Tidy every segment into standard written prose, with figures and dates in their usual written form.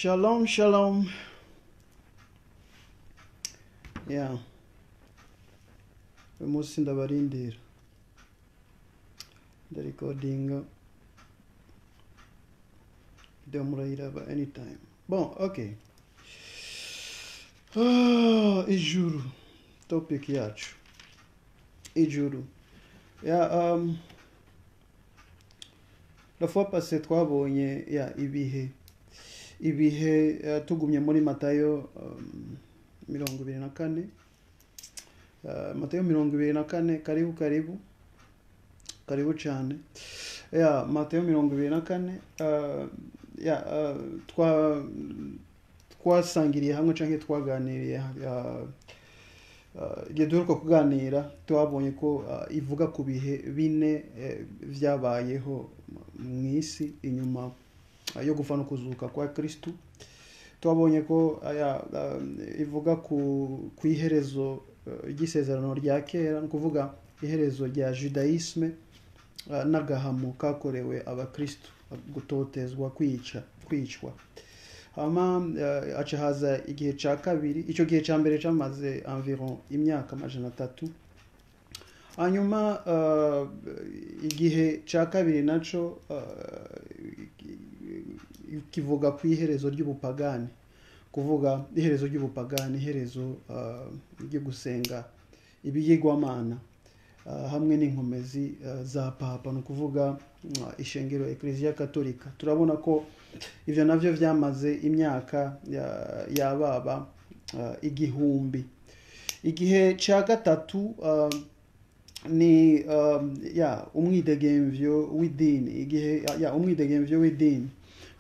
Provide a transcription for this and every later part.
Shalom, shalom. Yeah. Uyu munsi ndabarindira. Ndarecordinga. Video murayiraba anytime. Bon, okay. Ijuru. Topic yacu. Ijuru. Yeah, la fois passée twabonye ibihe tugumye muri Matayo 24. Matayo 24, karibu cyane. Matayo 24, twasangiriye hamwe canke twaganiriye igihe duheruka kuganira twabonye ko ivuga ku bihe bine vyabayeho mu isi inyuma yo gupfa no kuzuka kwa Kristo. Twabonye ko ivuga ku iherezo ry'isezerano rya kera, no kuvuga iherezo rya judaisme n'agahamo kakorewe abakristo, gutotezwa, kwicwa. Aca haza igihe ca kabiri. Ico gihe ca mbere camaze environ imyaka 300. Hanyuma igihe ca kabiri naco kivuga ku iherezo ry'ubupagani, kuvuga iherezo ry'ubupagani, iherezo ryo gusenga ibigirwamana hamwe n'inkomezi za papa, no kuvuga ishengero Ecclesia Katolika. Turabona ko ivyo navyo vyamaze imyaka yababa igihumbi. Igihe ca gatatu ni umwidegemvyo w'idini, igihe umwidegemvyo w'idini,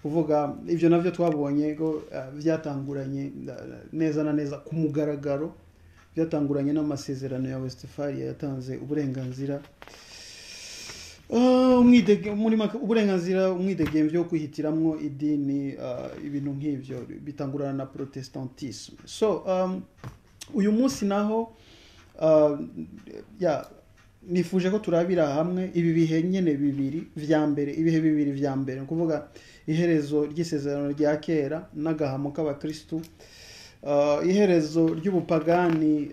kuvuga ivyo navyo twabonye ko vyatanguranye neza na neza ku mugaragaro, vyatanguranye n'amasezerano ya Westphalia yatanze uburenganzira umwidegemvyo wo kwihitiramwo idini, ibintu nk'ivyo bitangurana na protestantisme. So uyu munsi naho nifuje ko turabira hamwe ibi bihe nyene bibiri vya mbere, ibihe bibiri vya mbere, no kuvuga iherezo ry'isezerano rya kera n'agahamo k'abakristo, iherezo ry'ubupagani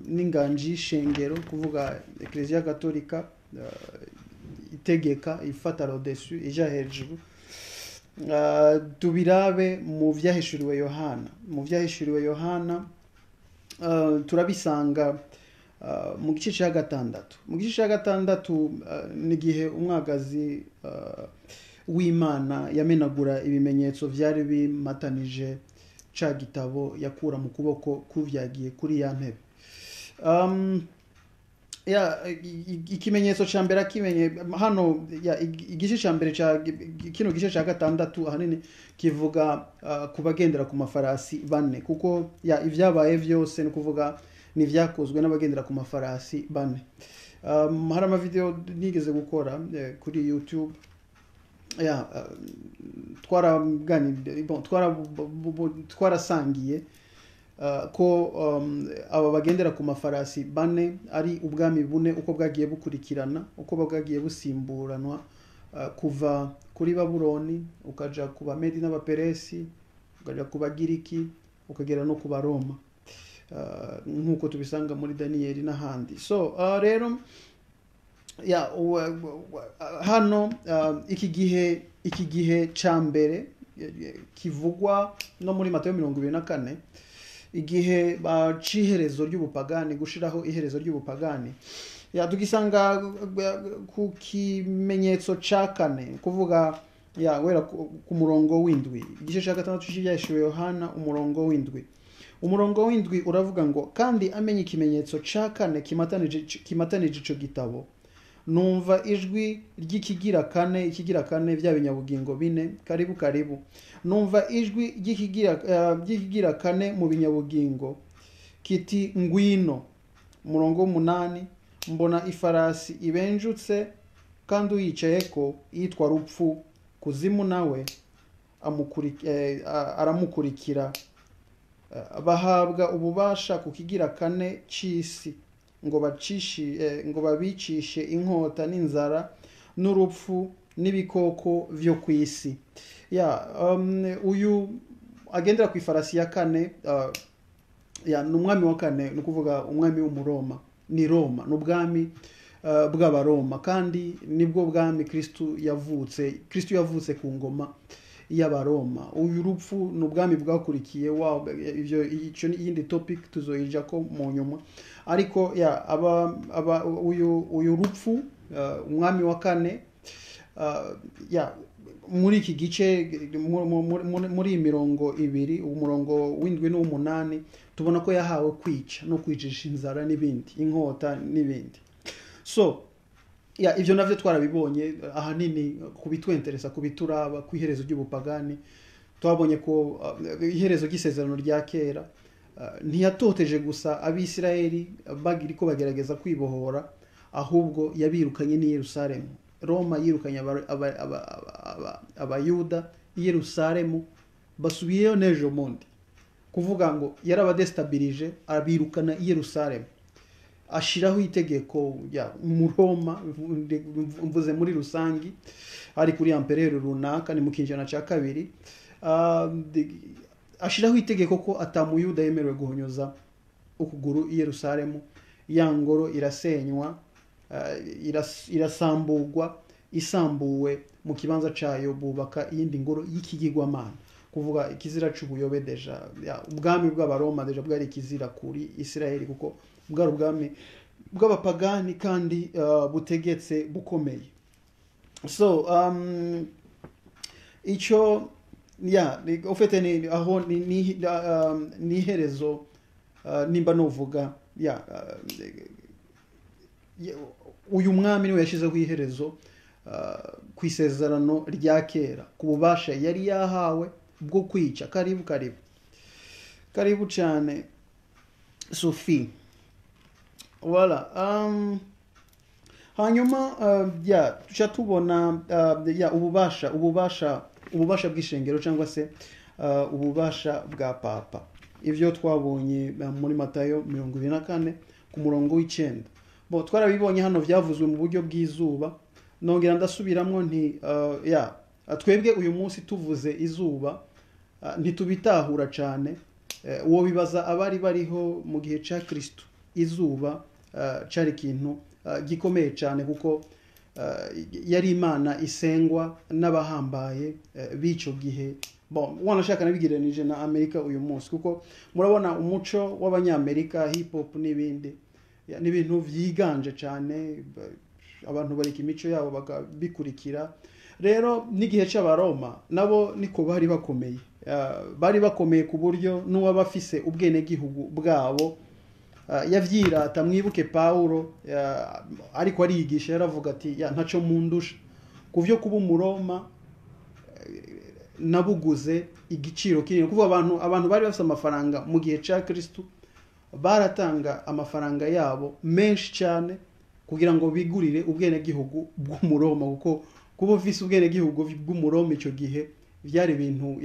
n'inganji y'ishengero, kuvuga Ecclesia Katolika itegeka, ifata rodesu, ija hejuru. Tubirabe mu vyahishuriwe Yohana. Mu vyahishuriwe Yohana turabisanga mu gice ca gatandatu. Mu gice ca gatandatu n'igihe umwagazi w'Imana yamenagura ibimenyetso vyari bimatanije ca gitabo yakura mu kuboko kuvyagiye kuri ya ntebe. Ikimenyetso ca mbere kimenye hano, igice ca mbere ca kino gice ca gatandatu ahanini kivuga kubagendera ku mafarasi bane, kuko ivyabaye vyose no kuvuga ni vyakozwe n'abagendera ku mafarasi bane. Hari ama video nigeze gukora kuri YouTube, twarasangiye ko aba bagendera ku mafarasi bane ari ubwami bune uko bwagiye bukurikirana, uko bwagiye busimburanwa, kuva kuri Babuloni ukaja ku Bamedi n'Abaperesi, ukaja ku Bagiriki, ukagera no ku Baroma, nk'uko tubisanga muri Daniyeli n'ahandi. So rero hano iki gihe ca mbere kivugwa no muri Matayo 24, igihe baciherezo ry'ubupagani, gushiraho iherezo ry'ubupagani, tugisanga ku kimenyetso ca kane, kuvuga wera ku murongo w'indwi. Igice ca gatandatu cy'ivyahishuriwe Yohana umurongo w'indwi. Umurongo w'indwi uravuga ngo, kandi amenye ikimenyetso ca kane kimatanije ico gitabo, numva ijwi ry'ikigira kane vya binyabugingo bine, karibu. Numva ijwi ry'ikigira kane mu binyabugingo kiti, ngwino. Umurongo w'umunani, mbona ifarasi ibenjutse, kandi uyicayeko yitwa Rupfu, kuzimu nawe aramukurikira. Bahabwa ububasha ku kigira kane c'isi, ngo babicishe inkota n'inzara n'urupfu, n'ibikoko vyo ku isi. Uyu agendera ku ifarasi ya kane, ni umwami wa kane, ni ukuvuga umwami w'umuroma, ni Roma, ni ubwami bw'abaroma, kandi nibwo bwami Kristo yavutse ku ngoma y'abaroma. Uyu rupfu ni ubwami bwakurikiye, icyo ni iyindi topic tuzoyija ko mu nyuma. Ariko uyu rupfu, umwami wa kane, muri iki gice, muri mirongo ibiri, umurongo w'indwi n'umunani, tubona ko yahawe kwica no kwicisha inzara n'ibindi, inkota n'ibindi. So ivyo navyo twarabibonye ahanini kubitwenteresa, kubituraba ku iherezo ry'ubupagani. Twabonye ko iherezo ry'isezerano rya kera ntiyatoteje gusa abisirayeli bagiriko bagerageza kwibohora, ahubwo yabirukanye ni Yerusalemu. Roma yirukanye abayuda i Yerusalemu, basubiyeyo nejo mundi, kuvuga ngo yarabadestabilije, abirukana i Yerusalemu, ashiraho itegeko mu Roma, mvuze muri rusangi, ari kuri empereur runaka, ni mu kinjana ca kabiri, ashiraho itegeko ko atamuyuda yemerewe guhonyoza ukuguru i Yerusalemu. Ya ngoro irasenywa, irasamburwa, isambuwe mu kibanza cayo bubaka iyindi ngoro y'ikigirwamana, kuvuga ikizira c'ubuyobe. Deja ubwami bw'abaroma deja bwari ikizira kuri Isirayeli, kuko bwari ubwami bw'abapagani kandi butegetse bukomeye. So ico ofete ni aho ni iherezo, nimba novuga uyu mwami niwe yashizeho iherezo ku isezerano rya kera, ku bubasha yari yahawe bwo kwica. Karibu cyane Sophie. Voilà. Hanyuma tuca tubona ububasha bw'ishengero, cyangwa se ububasha bwa papa. Ivyo twabonye muri Matayo 24 ku murongo w'9. Twarabibonye hano vyavuzwe mu buryo bw'izuba. Nongera ndasubiramwo nti twebwe uyu munsi tuvuze izuba ntitubitahura cyane. Uwo bibaza abari bariho mu gihe ca Kristo. Izuba cari ikintu gikomeye cyane, kuko yari imana isengwa n'abahambaye b'ico gihe. Wanashaka nabigereranije na Amerika uyu munsi, kuko murabona umuco w'abanyamerika, hip hop n'ibindi, n'ibintu vyiganje cyane, abantu barika imico yabo bakabikurikira. Rero n'igihe c'abaroma nabo niko bari bakomeye ku buryo n'uwabafise ubwene gihugu bwabo yavyirata. Mwibuke Paulo ariko arigisha, yaravuga ati ntaco mundusha, kuvyo kuba umuroma nabuguze igiciro kinini. Kuvuga abantu bari bafite amafaranga mu gihe ca Kristo, baratanga amafaranga yabo menshi cyane kugira ngo bigurire ubwene gihugu bw'umuroma, kuko kuba ufise ubwene gihugu bw'umuroma ico gihe byari ibintu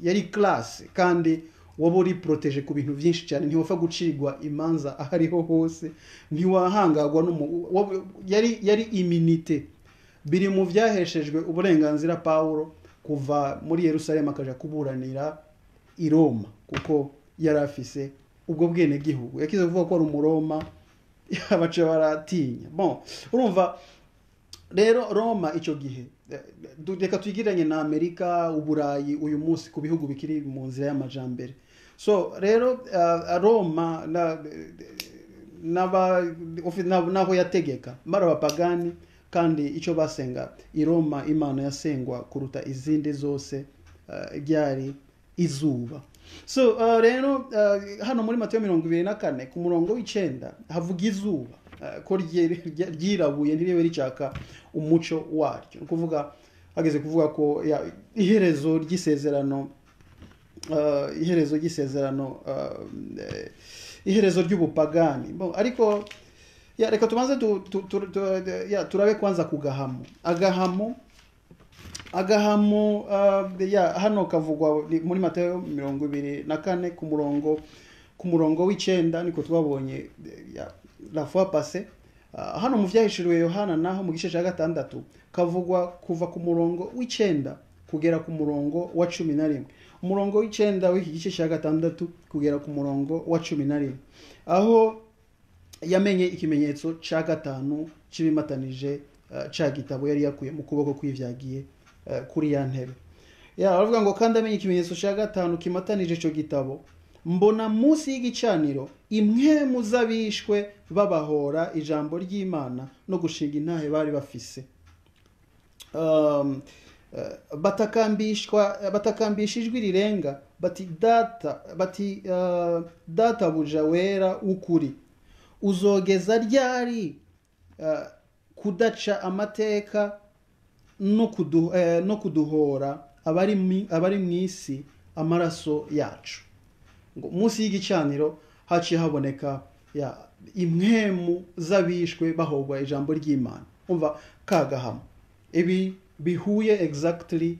yari class, kandi waba uri protege ku bintu byinshi cyane. Ntiwapfa gucirwa imanza ahariho hose, ntiwahangagwa yari immunité. Biri mu vyaheshejwe uburenganzira Paulo kuva muri Yerusalemu akaja kuburanira i Roma, kuko yari afise ubwo bwene gihugu. Yakize kuvuga ko ari umuroma, abaca baratinya. Urumva rero Roma ico gihe, reka twigiranye na Amerika, Uburayi uyu munsi, ku bihugu bikiri mu nzira y'amajambere. So rero Roma naho yategeka mara abapagani, kandi ico basenga i Roma, imana yasengwa kuruta izindi zose ryari izuba. So rero hano muri Matayo 24 ku murongo w'9 havuga izuba ko ryirabuye ntiribe ricaka umuco waryo. Kuvuga hageze kuvuga ko iherezo ry'isezerano, iherezo ry'ubupagani. Ariko reka tumaze turabe kwanza ku Gahamo. Agahamo hano kavugwa muri Matayo 24 ku murongo w'9, niko twabonye la fois passée. hano mu vyahishuriwe Yohana naho mu gice cya gatandatu kavugwa kuva ku murongo w'icenda kugera ku murongo wa 11. Umurongo w'icenda w'iki gice cya gatandatu kugera ku murongo wa 11, aho yamenye ikimenyetso cya gatanu kibimatanije ca gitabo yari yakuye mu kuboko kw'ivyagiye kuri ya ntebe. Aravuga ngo kandi amenye ikimenyetso cya gatanu kimatanije ico gitabo, mbona munsi y'igicaniro impwemu z'abishwe babahora ijambo ry'Imana no gushinga intahe bari bafise. Batakambisha ijwi rirenga bati databuja wera w'ukuri, uzogeza ryari kudaca amateka no kuduhora abari mw'isi amaraso yacu. Ngo munsi y'igicaniro haciye haboneka impwemu z'abishwe bahogwa ijambo ry'Imana. Umva kagahama ibi bihuye exactly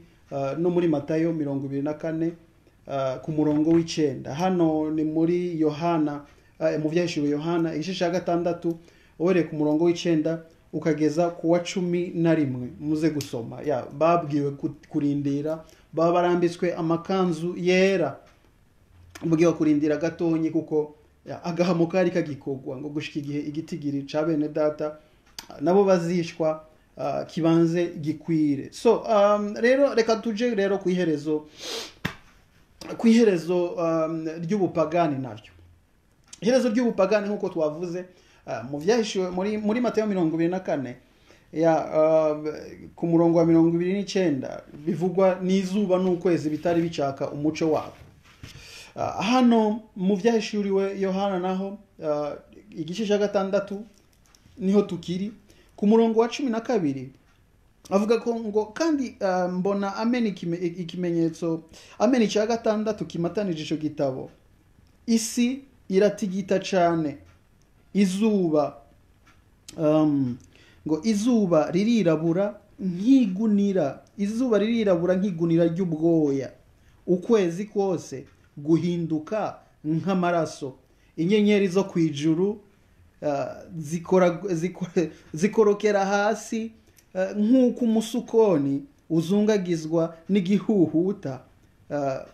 no muri Matayo 24 ku murongo w'icenda. Hano ni muri Yohana, mu vyahishuriwe Yohana igice cya gatandatu uhereye ku murongo w'icenda ukageza ku wa 11. muze gusoma. Babwiwe kurindira, baba barambitswe amakanzu yera, mbwiwe kurindira gatonyi kuko agahamo kari kagikogwa ngo gushika igihe igitigiri ca bene data nabo bazishwa kibanze gikwire. So rero reka tuje rero kwiherezo ry'ubupagani naryo. Iherezo ry'ubupagani nkuko twavuze mu vyahishuwe muri Matayo 24 ku murongo wa 29 bivugwa n'izuba n'ukwezi bitari bicaka umuco wabo. Hano mu vyahishuriwe Yohana naho igice cya gatandatu niho tukiri ku murongo wa 12 avuga ko ngo kandi mbona amena ikimenyetso amena cya gatandatu kimatanije ico gitabo, isi iratigita cane, izuba ngo izuba ririrabura nk'igunira ry'ubwoya, ukwezi kose guhinduka nk'amaraso, inyenyeri zo kwijuru zikorokera hasi nk'uko umusukoni uzungagizwa n'igihuhuta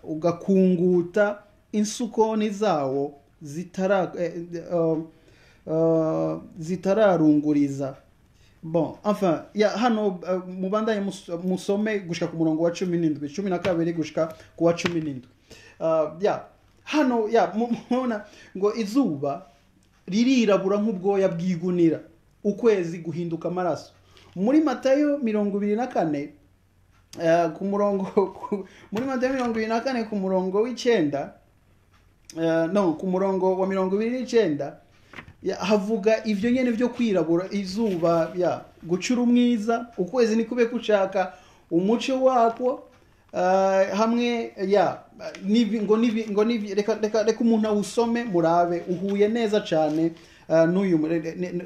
ugakunguta insukoni zawo zitararunguriza. Bon, enfin hano mubandanye musome gushika ku murongo wa 12 gushika ku wa 17. Hano mubona ngo izuba ririrabura nk'ubwoya bwigunira, ukwezi guhinduka amaraso. Muri Matayo 24 ku murongo muri Matayo 24 ku murongo w'icenda ku murongo wa 29 havuga ivyo nyene vyo kwirabura, izuba gucura umwiza, ukwezi nikube kucaka umuco wako hamwe ngo reka umuntu awusome murabe uhuye neza cane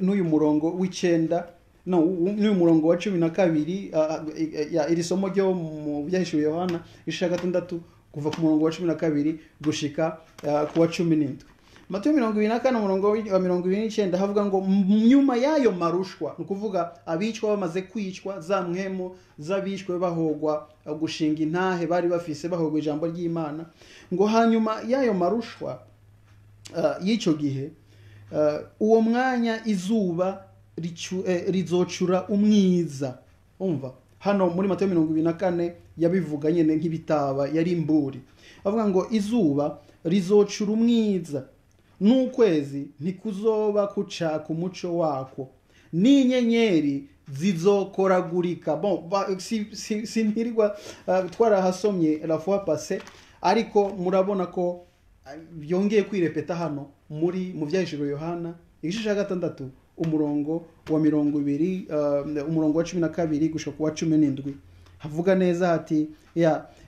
n'uyu murongo w'icenda n'uyu murongo wa 12. Iri somo ryo mu vyahishuriwe Yohana igice cya gatandatu kuva ku murongo wa 12 gushika ku wa 17. Matayo 24 umurongo wa 29 havuga ngo nyuma yayo marushwa, nukuvuga abicwa bamaze kwicwa, za mwemu z'abishwe bahogwa gushinga intahe bari bafise bahogwa ijambo ry'Imana, ngo hanyuma yayo marushwa y'ico gihe uwo mwanya izuba rizocura umwiza. Umva hano muri Matayo 24 yabivuga nyene nk'ibitaba yari imburi, avuga ngo izuba rizocura umwiza, n'ukwezi ntikuzoba kucaka umuco wako, n'inyenyeri zizokoragurika. Bon, sinirwa twarahasomye la fois passée, ariko murabona ko byongeye kwirepeta hano mu vyahishuriwe Yohana igice cya gatandatu umurongo wa 20 umurongo wa 12 gushika ku wa 17 havuga neza hati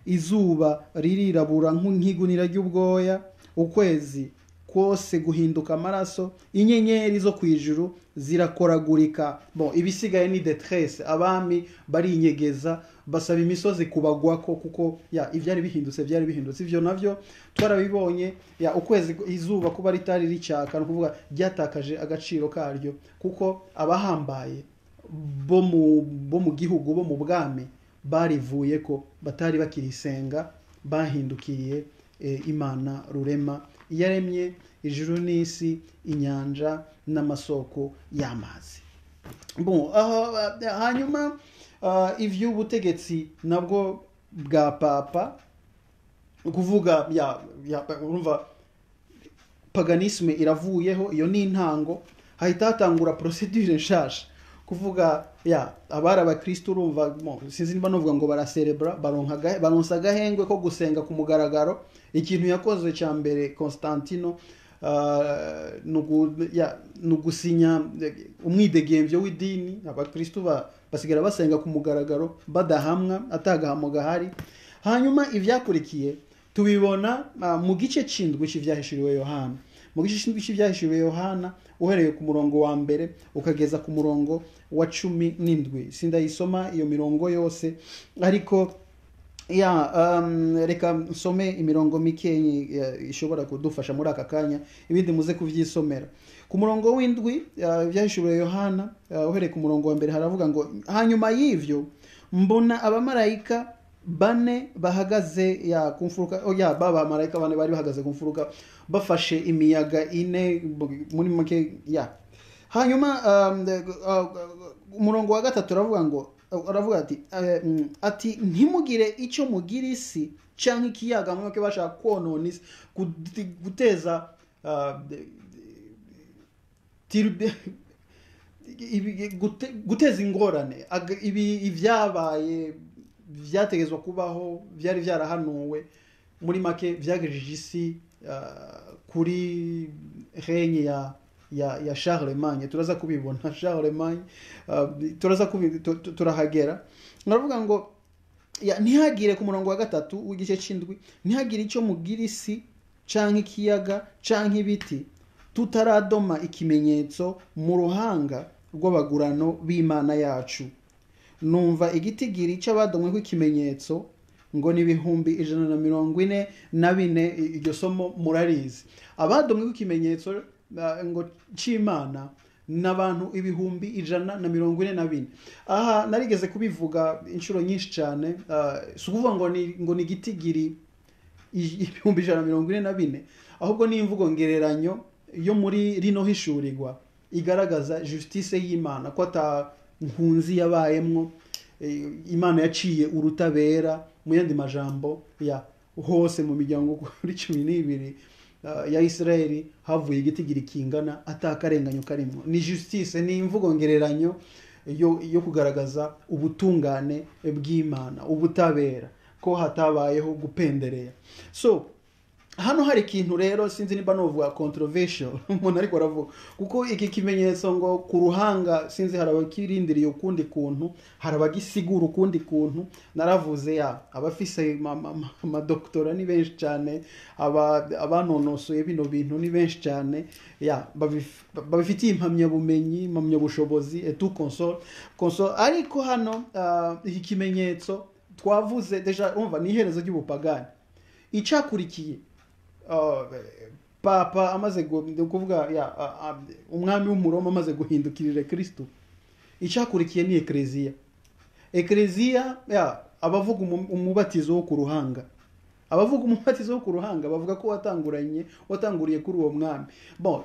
izuba ririrabura nk'igunira ry'ubwoya, ukwezi kose guhinduka amaraso, inyenyeri zo kwijuru zirakoragurika. Ibisigaye ni detresse, abami barinyegeza basaba imisozi kubagwako, kuko ivyari bihindutse. Ivyo navyo twarabibonye, ukwezi izuba kuba ritari ricaka, no kuvuga ryatakaje agaciro karyo, kuko abahambaye bo mu gihugu, bo mu bwami barivuye ko batari bakirisenga, bahindukiriye Imana rurema yaremye ijuru n'isi, inyanja n'amasoko y'amazi. Hanyuma ivy'ubutegetsi nabwo bwa papa, kuvuga urumva paganisme iravuyeho, iyo ni intango, hahita hatangura procedure nshasha, kuvuga abari abakristo urumva sinzi niba novuga ngo baracerebra, baronsa agahengwe ko gusenga ku mugaragaro. Ikintu yakoze cya mbere Constantino nugusinya umwidegemvyo w'idini, abakristo basigara basenga ku mugaragaro badahamwa, atagahamo gahari. Hanyuma ivyakurikiye tubibona mu gice c'indwi c'ivyahishuriwe Yohana. Mu gice c'indwi c'ivyahishuriwe Yohana uhereye ku murongo wa mbere ukageza ku murongo wa 17. Sindayisoma iyo mirongo yose, ariko reka nsome imirongo mikeyi ishobora kudufasha muri aka kanya, ibindi muze kuvyisomera. Ku murongo w'indwi vyahishuriwe Yohana uhereye ku murongo wa mbere haravuga ngo, hanyuma y'ivyo mbona abamarayika bane bahagaze ku mfuruka, abamarayika bane bari bahagaze ku mfuruka bafashe imiyaga ine muri make. Hanyuma umurongo wa gatatu aravuga ati ntimugire icyo mugira isi canke ikiyaga, mwebwe bashaka konona isi, guteza guteza ingorane. Ibyabaye vyategezwa kubaho, vyari vyarahanuwe, muri make vyagejeje isi kuri règne ya Charlemagne. Turaza kubibona Charlemagne, turahagera. Naravuga ngo ntihagire, ku murongo wa gatatu w'igice c'indwi, ntihagire icyo mugira isi canke ikiyaga canke ibiti tutaradoma ikimenyetso mu ruhanga rw'abagurano b'Imana yacu. Numva igitigiri c'abadomwe ikimenyetso ngo ni 144. Iryo somo murarizi. Abadomwe ikimenyetso ngo c'Imana n'abantu 144. Aha narigeze kubivuga inshuro nyinshi cyane, sukuvuga ngo ni gitigiri 144, ahubwo ni imvugo ngereranyo yo muri rino hishurirwa igaragaza justice y'Imana, ko ata nkunzi yabayemwo, Imana yaciye urutabera. Mu yandi majambo hose mu miryango kuri 12 ya Israeli havuye igitigiri kingana, atakarenganyo karimwo. Ni justice, ni imvugo ngereranyo yo kugaragaza ubutungane bw'Imana, ubutabera, ko hatabayeho gupendereya. So hano hari ikintu rero sinzi niba novuga controversial umuntu ariko aravuga, kuko iki kimenyetso ngo ku ruhanga sinzi harabakirindiriye ukundi kuntu, harabagisigura ukundi kuntu. Naravuze abafise amadoktora ni benshi cyane, abanonosoye bino bintu ni benshi cyane, babifitiye impamyabumenyi, impamyabushobozi et tout console. Ariko hano iki kimenyetso twavuze deja umva ni iherezo ry'ubupagani. Icakurikiye papa amaze kuvuga umwami w'umuroma amaze guhindukirira Kristo, icakurikiye ni ekleziya abavuga umubatizo wo ku ruhanga. Abavuga umubatizo wo ku ruhanga bavuga ko watanguriye kuri uwo mwami.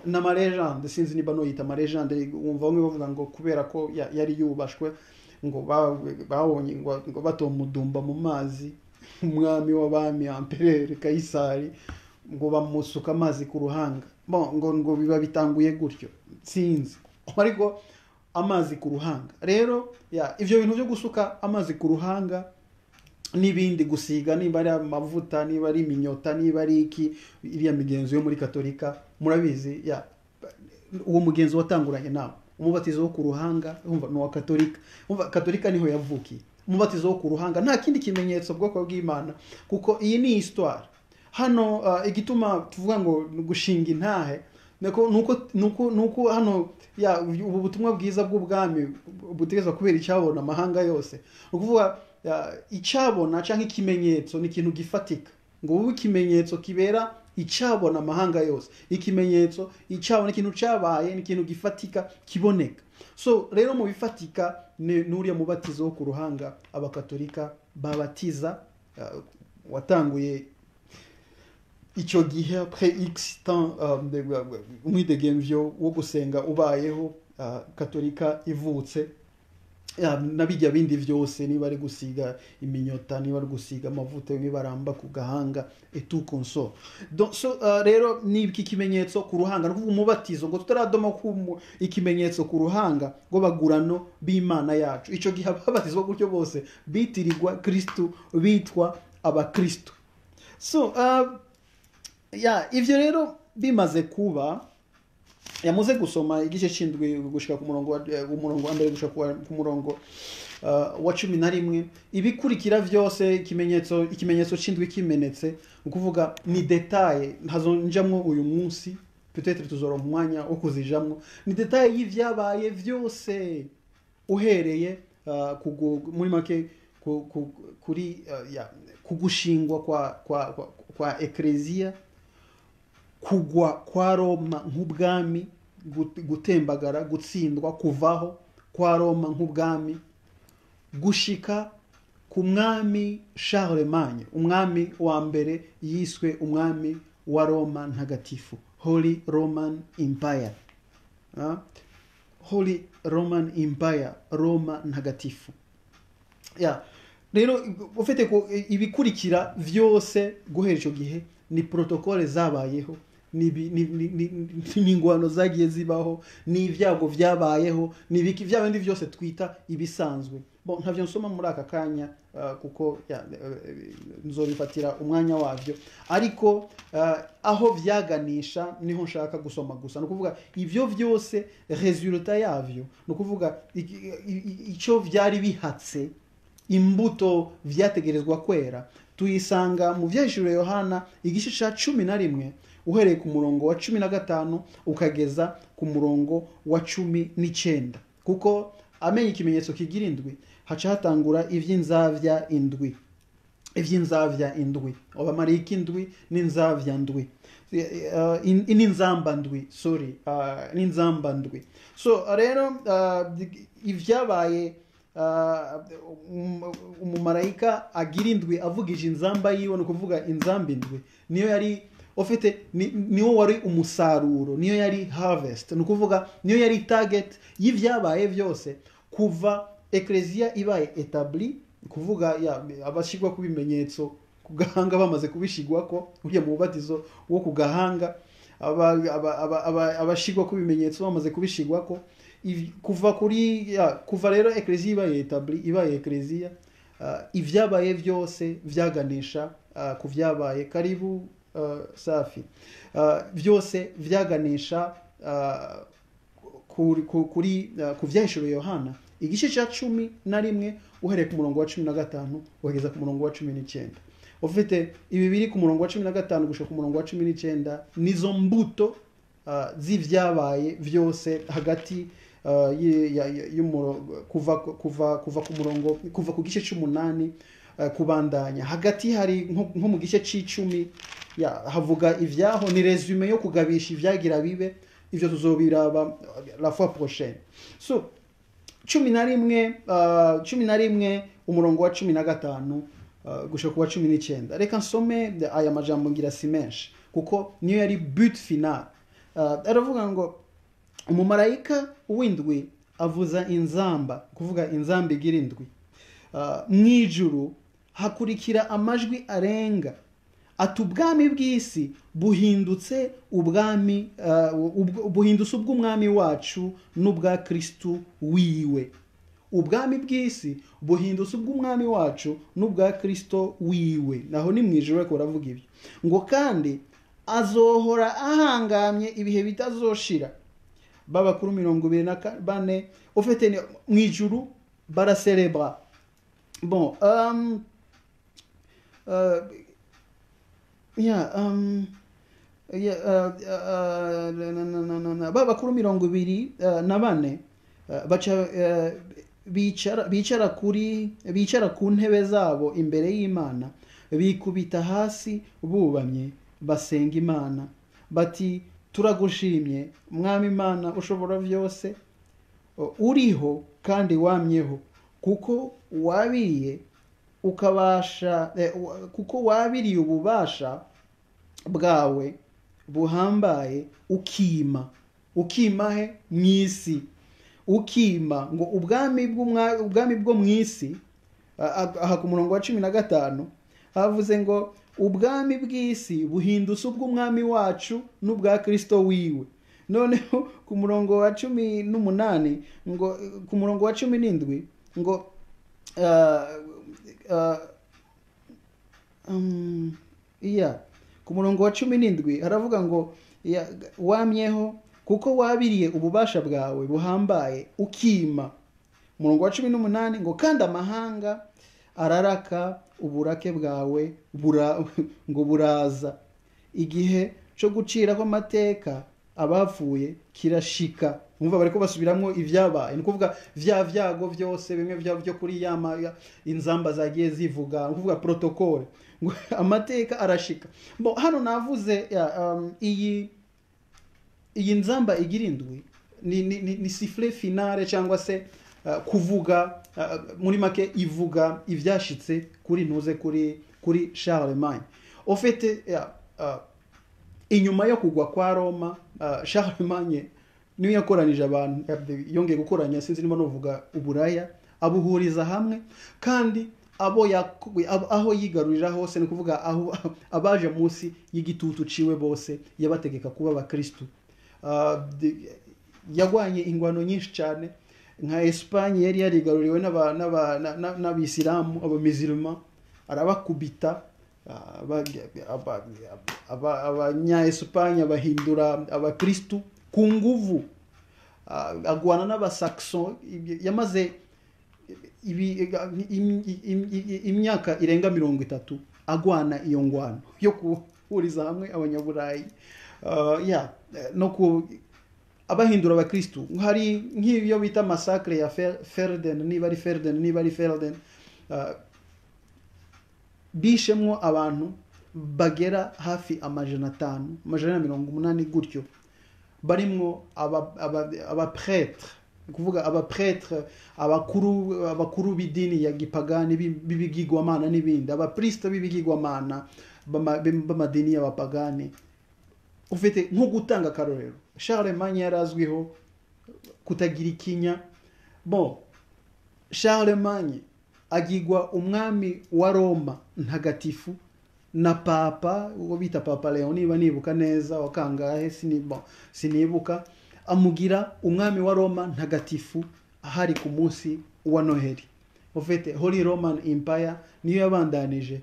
Na malegende, sinzi niba noyita malegende, wumva bamwe bavuga ngo kubera ko yari yubashwe, ngo babonye ngo batomudumba mu mazi umwami w'abami Empereur Kaisari, ngo bamusuka amazi ku ruhanga. Ngo biba bitanguye gutyo, sinzi, ariko amazi ku ruhanga. Rero ivyo bintu byo gusuka amazi ku ruhanga n'ibindi, gusiga, niba ari amavuta, niba ari iminyota, niba ari iki, iriya migenzo yo muri Katolika murabizi. Uwo mugenzo watanguranye nawo umubatizo wo ku ruhanga, umva no wa Katolika. Umva Katolika niho yavukiye umubatizo wo ku ruhanga, nta kindi kimenyetso bwoko bw'Imana, kuko iyi ni histoire. hano igituma tuvuga ngo gushinga intahe nuko hano ubu butumwa bwiza bw'ubwami butegezwa kubera icyabona amahanga yose. Ukuvuga icyabona cyangwa ikimenyetso ni ikintu gifatika, ngo ubu ikimenyetso kibera icyabona amahanga yose. Ikimenyetso icyabona ikintu cyabaye ni ikintu gifatika kiboneka. So rero mu bifatika n'uriya mubatizo wo ku ruhanga abakatolika babatiza watanguye icyo gihe après x temps umwidegemvyo wo gusenga ubayeho, katolika ivutse, nabijya bindi byose, niba ari gusiga iminyota, niba ari gusiga amavuta y'imibaramba ku gahanga et tout consort. Donc rero ni iki kimenyetso ku ruhanga, no kuvuga umubatizo ngo tutaradoma ku ikimenyetso ku ruhanga ngo bagurano b'Imana yacu. Ico gihe ababatizwa gutyo bose bitirirwa Kristo, bitwa abakristo. So ivyo rero bimaze kuba, yamuze gusoma igice c'indwi gushika ku murongo wa mbere gushika ku murongo wa 11. Ibikurikira vyose ikimenyetso c'indwi kimenetse, ukuvuga ni detail ntazonjamwo uyu munsi, peut-être tuzoronka umwanya wo kuzijamwo. Ni detail y'ivyabaye vyose uhereye muri make kuri kugushingwa kwa eklezia, kugwa kwa Roma nk'ubwami, gutembagara, gutsindwa, kuvaho kwa Roma nk'ubwami, gushika ku mwami Charlemagne, umwami wa mbere yiswe umwami wa Roma ntagatifu, Holy Roman Empire. Holy Roman Empire, Roma ntagatifu. Rero ufite ko ibikurikira vyose guhera ico gihe ni protokole zabayeho, n'ingwano zagiye zibaho, n'ivyago vyabayeho, n'ibiki vyabindi vyose twita ibisanzwe. Bon, ntavyo nsoma muri aka kanya kuko nzobifatira umwanya wavyo, ariko aho vyaganisha niho nshaka gusoma gusa. Nukuvuga ivyo vyose resultat yavyo, nukuvuga ico vyari bihatse, imbuto vyategerezwa kwera, tuyisanga mu vyahishuriwe Yohana igice ca 11 uhereye ku murongo wa 15 ukageza ku murongo wa 19. Kuko amenye ikimenyetso kigira indwi, haca hatangura ivy'inzavya indwi, abamarayika indwi n'inzavya ndwi, n'inzamba ndwi, n'inzamba ndwi. So rero ivyabaye umumarayika agira indwi avugije inzamba yiwe, no kuvuga inzamba indwi niyo yari niyo wari umusaruro, niyo yari harvest, no kuvuga niyo yari target y'ivyabaye vyose kuva eklezia ibaye etabli, kuvuga abashigwa ku bimenyetso ku gahanga bamaze kubishigwako, uriya mu bubatizo wo ku gahanga, abashigwa ku bimenyetso bamaze kubishigwako, kuva rero eklezia ibaye etabli, ibaye eklezia, ivyabaye vyose vyaganisha ku vyabaye karibu safi, vyose vyaganisha ku vyahishuriwe Yohana igice ca 11 uhereye ku murongo wa 15 ugeza ku murongo wa 19. Ufite ibi biri ku murongo wa 15 gushika ku murongo wa 19 nizo mbuto z'ivyabaye vyose hagati kuva ku murongo, kuva ku gice c'8 kubandanya. Hagati hari nko mu gice c'10 havuga ivyaho, ni resume yo kugabisha ivyagira bibe, ivyo tuzobiraba la fois prochaine. So 11 umurongo wa 15 gushika ku wa 19. Reka nsome aya majambo ngira si menshi kuko niyo yari but final. Aravuga ngo umumarayika w'indwi avuza inzamba, kuvuga inzamba igira indwi, mwijuru hakurikira amajwi arenga ati ubwami bw'isi buhindutse ubwami, buhindutse ubw'umwami wacu n'ubwa Kristo wiwe. Ubwami bw'isi buhindutse ubw'umwami wacu n'ubwa Kristo wiwe. Naho ni mwijuru ariko baravuga ibyo ngo kandi azohora ahangamye ibihe bitazoshira. Babakuru 24 ufite mwijuru baracelebra. Bon, yeah, ba bakuru 24 baca bicara ku ntebe zabo imbere y'Imana, bikubita hasi bubamye basenga Imana bati turagushimye mwami Imana ushobora byose, uriho kandi wamyeho, kuko wabiriye ukabasha kuko wabiriye ububasha bwawe buhambaye, ukima he mwisi, ukima ngo ubwami bwo mwisi. Aha ku murongo wa 15 havuze ngo ubwami bw'isi buhindutse ubw'umwami wacu n'ubwa Kristo wiwe. Noneho ku murongo wa 18 ngo ku murongo wa 17 ngo ku murongo wa 17 haravuga ngo wamyeho kuko wabiriye ububasha bwawe buhambaye ukima. Umurongo wa 18 ngo kandi amahanga araraka uburake bwawe ngo buraza, igihe cyo gucira kw'amateka abapfuye kirashika. Umva bariko basubiramwo ivyabaye, ni kuvuga vyago byose bimwe byo kuri inzamba zagiye zivuga, ni kuvuga protocole ngo amateka arashika. Bo hano navuze iyi nzamba igirindwi ni sifflet finale cyangwa se kuvuga muri make ivuga ivyashitse kuri ntuze kuri Charlemagne. En fait inyuma yo kugwa kwa Roma, Charlemagne niyo yakoranije abantu, yongeye gukoranya sinzi niba novuga uburaya, abuhuriza hamwe, kandi aho yigarurira hose, ni kuvuga aho abaje munsi y'igitutu ciwe bose yabategeka kuba abakristo. Yagwanye ingwano nyinshi cyane, nka Espagne yari yarigaruriwe n'abisilamu, abamizirima, arabakubita. Abanya Espagne bahindura abakristo ku nguvu. Agwana n'abasaxon, yamaze imyaka irenga 30 agwana iyo ngwano yo kuhuriza hamwe abanyaburayi, no abahindura abakristo. Hari nk'ibyo bita massacre ya Verden, niba ari Verden, bishemwo abantu bagera hafi 580 gutyo, barimwo abaprêtre, kuvuga abaprêtre, abakuru b'idini ya gipagani b'ibigirwamana n'ibindi, abapriest b'ibigirwamana b'amadini y'abapagani. Ufite nko gutanga karorero, Charlemagne yarazwiho kutagira ikinya. Bon, Charlemagne agirwa umwami wa Roma ntagatifu na papa, uwo bita Papa Leon, niba nibuka neza, wakangahe sinibuka, amugira umwami wa Roma ntagatifu ahari ku munsi wa Noheli. Ufite Holy Roman Empire niyo yabandanije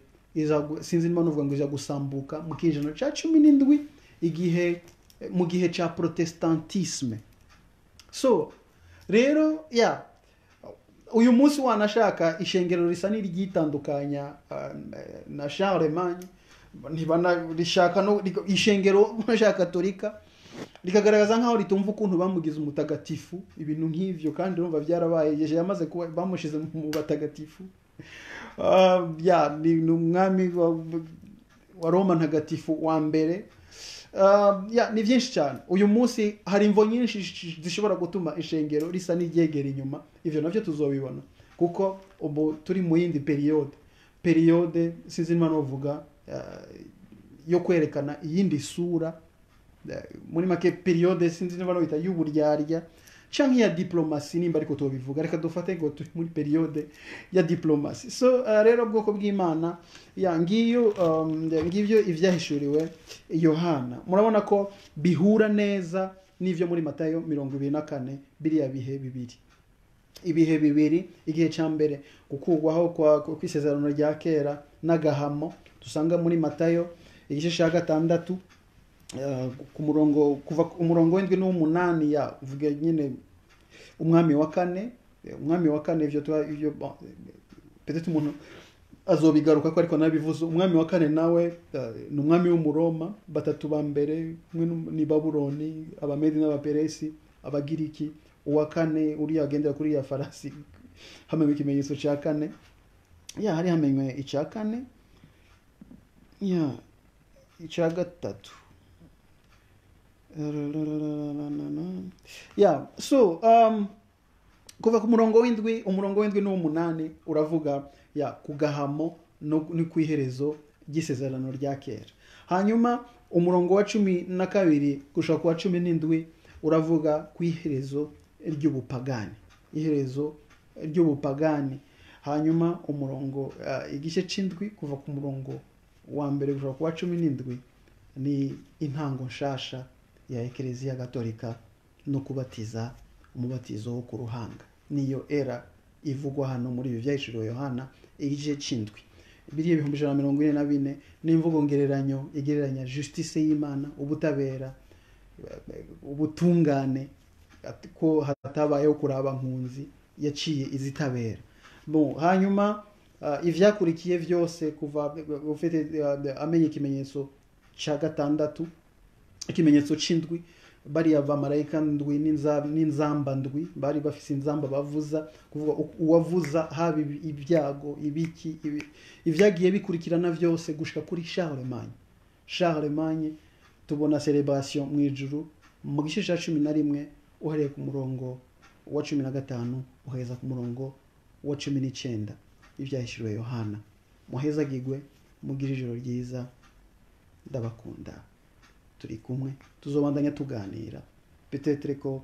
sinzi niba novuga ngo iza gusambuka mu kijana ca 17 mu gihe ca protestantisme. So rero uyu munsi wanashaka ishengero risa n'iryitandukanya na Charlemagne, ntibanarishaka no ishengero nashaka Katolika rikagaragaza nkaho ritumva ukuntu bamugize umutagatifu, ibintu nk'ivyo, kandi urumva byarabaye yeje yamaze kuba bamushize mu batagatifu. Ni umwami wa Roma ntagatifu wa mbere. Ni byinshi cyane. Uyu munsi hari imvo nyinshi zishobora gutuma ishengero risa n'iryegera inyuma, ivyo navyo tuzobibona kuko ubu turi mu yindi periode sinzi niba novuga yo kwerekana iyindi sura, muri make periode sinzi niba noita y'uburyarya canke ya diplomasi, nimba ariko tubivuga, reka dufate ngo turi muri periode ya diplomasi. So rero bwoko bw'Imana ngivyo ivyahishuriwe Yohana, murabona ko bihura neza n'ivyo muri Matayo 24 biriya bihe bibiri, igihe ca mbere gukugwaho kwa kwisezerano rya kera n'agahamo dusanga muri Matayo igice ca 6 ku murongo kuva umurongo w'indwi n'8 uvuga nyine umwami wa kane ivyo peut-être umuntu azobigaruka ko ariko nabivuze umwami wa kane nawe ni umwami w'umuroma batatu ba mbere ni Babuloni abamedi n'abaperesi abagiriki uwa kane uri agendera kuri ya farasi hamenywe ikimenyetso cya kane hari hamenywe icya kane icya gatatu so kuva ku murongo w'indwi n'uw'umunani uravuga ku gahamo ni ku iherezo ry'isezerano rya kera. Hanyuma umurongo wa 12 gushaka ku wa 17 uravuga ku iherezo ry'ubupagani. Hanyuma umurongo igice c'indwi kuva ku murongo wa mbere gushaka ku wa 17 ni intango nshasha ya Ekereziya Gatolika no kubatiza umubatizo wo ku ruhanga. Niyo era ivugwa hano muri ibi byahishuriwe Yohana igice c'indwi. Biriya 144 n'imvugo ngereranyo igereranya justice y'Imana, ubutabera, ubutungane, ko hatabayeho kuraba nkunzi yaciye izitabera. Hanyuma ivyakurikiye vyose kuva ufite amenye ikimenyetso ca gatandatu, ikimenyetso c'indwi, bari abamarayika ndwi n'inzamba ndwi bari bafise inzamba bavuza, kuvuga uwavuza haba ibyago ibiki ivyagiye bikurikirana vyose gushika kuri Charlemagne tubona celebration mu ijuru mu gice ca 11 uhereye ku murongo wa 15 uheza ku murongo wa 19 ivyahishuriwe Yohana. Muhezagirwe mugira ijoro ryiza, ndabakunda, turi kumwe tuzobandanya tuganira peut-être ko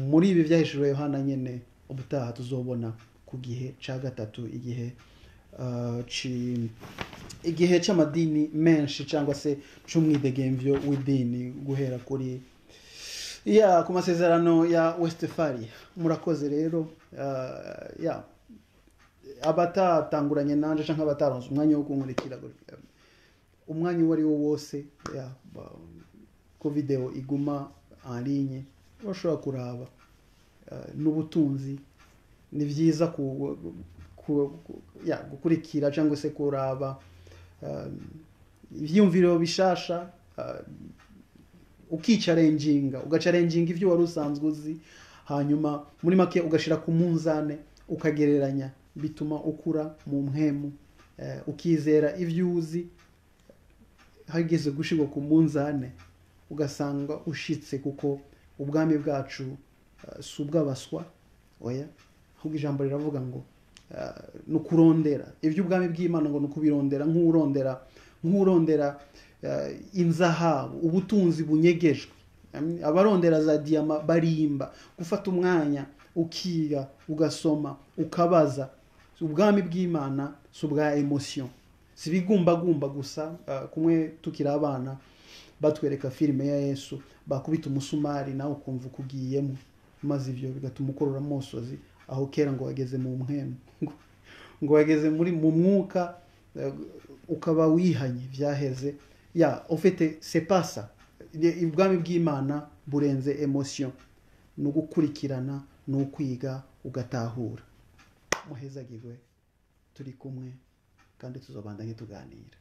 muri ibi byahishuriwe Yohana nyene ubutaha tuzobona ku gihe ca gatatu, igihe c'amadini menshi cyangwa se c'umwidegemvyo w'idini guhera kuri ku masezerano ya Westphalia. Murakoze rero abatatanguranye nanje canke abataronse umwanya wo kunkurikira umwanya wari wo wose ko video iguma en ligne bashobora kuraba n'ubutunzi. Ni vyiza gukurikira cyangwa se kuraba ivyumviro bishasha, ukicarenjinga ivyo wari usanzwe uzi, hanyuma muri make ugashira ku munzane ukagereranya, bituma ukura mu mpemu, ukizera ivyo uzi. Hageze gushirwa ku munzane ugasanga ushitse, kuko ubwami bwacu subwabaswa oya, ahubwo ijambo riravuga ngo nukurondera ivyo ubwami bw'Imana, ngo nukubirondera nk'urondera inzahabu, ubutunzi bunyegejwe. Abarondera za diama barimba, gufata umwanya ukiga ugasoma ukabaza. Ubwami bw'Imana subwa emotion, sibigumbagumba gusa. Kumwe tukira abana batwereka filime ya Yesu, bakubita umusumari nawe ukumva kugiyemo, maze ivyo bigatuma ukorora amosozi, aho kera ngo wageze mu mpemu ngo wageze mu mwuka, ukaba wihanye vyaheze. Ofete c'est pas ça. Ubwami bw'Imana burenze emotion, no gukurikirana no kwiga ugatahura. Muhezagirwe, turi kumwe kandi tuzobandanye tuganira.